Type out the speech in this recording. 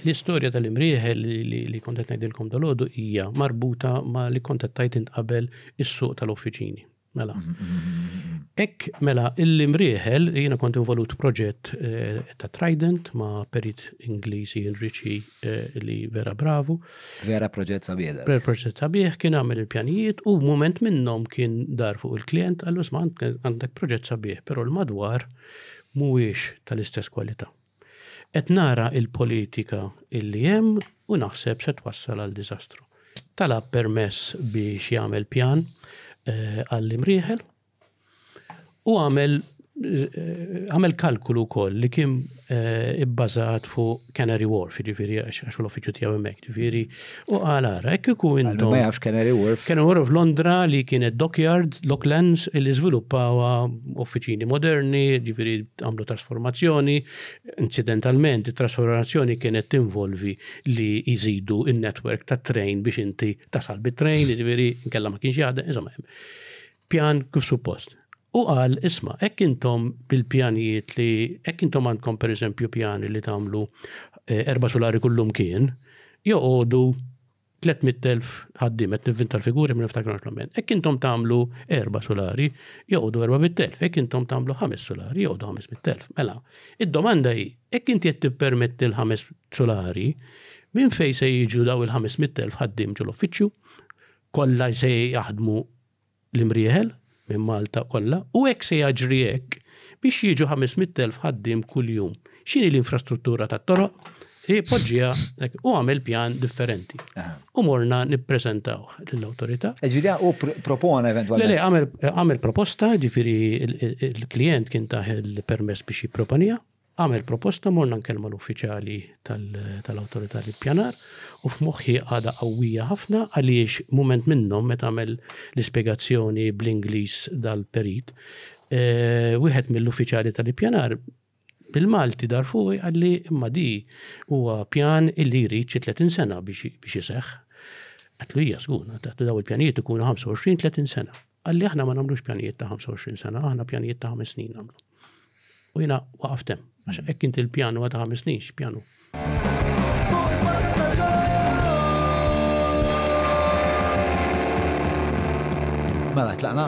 L-istorja tal-imrieħel li kontet ngħidilkom dal-għodu hija marbuta ma li kontet tajt qabel is-suq tal-uffiċini. Mela. Mela, l-imrieħel, jiena kont involut proġett ta' Trident ma' perit Ingliżi Richie li vera bravu. Vera proġett sabiħ. Proġett sabiħ, kien għamel il-pjanijiet u moment minnhom kien dar fuq il-klient għallu sma' għandek proġett sabiħ, però l-madwar mhuwiex tal-istess kwalità. Qed nara il-politika illi hemm u naħseb se twassal għal diżastru. Talab permess biex jagħmel pjan għall-imrieħel u għamel kalkulu wkoll li kien ibbażat fuq Canary Wharf, jiġifieri għax l-uffiċċju tiegħu hemmhekk, jiġifieri u qal ara hekk ikun intom. Ma jafx Canary Wharf. Canary Wharf Londra li kienet Dockyard, Docklands li żviluppawha uffiċini moderni, jiġifieri għamlu trasformazzjoni. Incidentalment, it-trasformazzjoni kienet tinvolvi li jżidu in-network ta' train biex inti tasal bit-train, jiġifieri inkella ma kienx jaħdem, insomma. Pjan kif suppost. U qal, isma, hekk intom bil-pjanijiet li, hekk intom għandkom per eżempju pjani li tagħmlu 4 solari kullum kien, joqogħdu 300,000 ħaddiemet nivvinta l-figuri minn niftakar l-men. Hekk intom tagħmlu 4 solari, joqogħdu 400,000, hekk intom tagħmlu 5 solari, joqogħdu 500,000. Mela, id-domanda hi, hekk inti qed tippermetti l-5 solari, minn fejn se jiġu daw il-500,000 ħaddiem ġol uffiċċju, kollha se jaħdmu l-imrieħel minn Malta kollha, u hekk se jaġri hekk biex jiġu 500,000 ħaddiem kuljum. X'inhi l-infrastruttura tat-toroq? Poġġija u għamel pjan differenti. U morna nippreżentawh lill-awtorità. Ġifieri u propona eventwalment. Le, għamel proposta, ġifieri il-klient kien taħel permess biex jipproponija. Għamel proposta, morna nkellma l-uffiċjali tal-awtorità li pjanar u f'moħħi għada qawwija ħafna għaliex mument minnhom meta għamel l-ispjegazzjoni bl-Ingliż dal-perit, wieħed mill-uffiċjali tal-pjanar bil-Malti dar fuq għalli imma di huwa pjan illi jrid 30 sena biex iseħħ. Għatlu hija żgur, daw il-pjanijiet ikunu 25-30 sena. Għalli aħna ma nagħmlux pjanijiet ta' 25 sena, aħna pjanijiet ta' 5 snin nagħmlu. U jiena waqaftem. Għax hekk inti l-pjanu għata 5 snin, x'pjanu. Mela, tlaqna?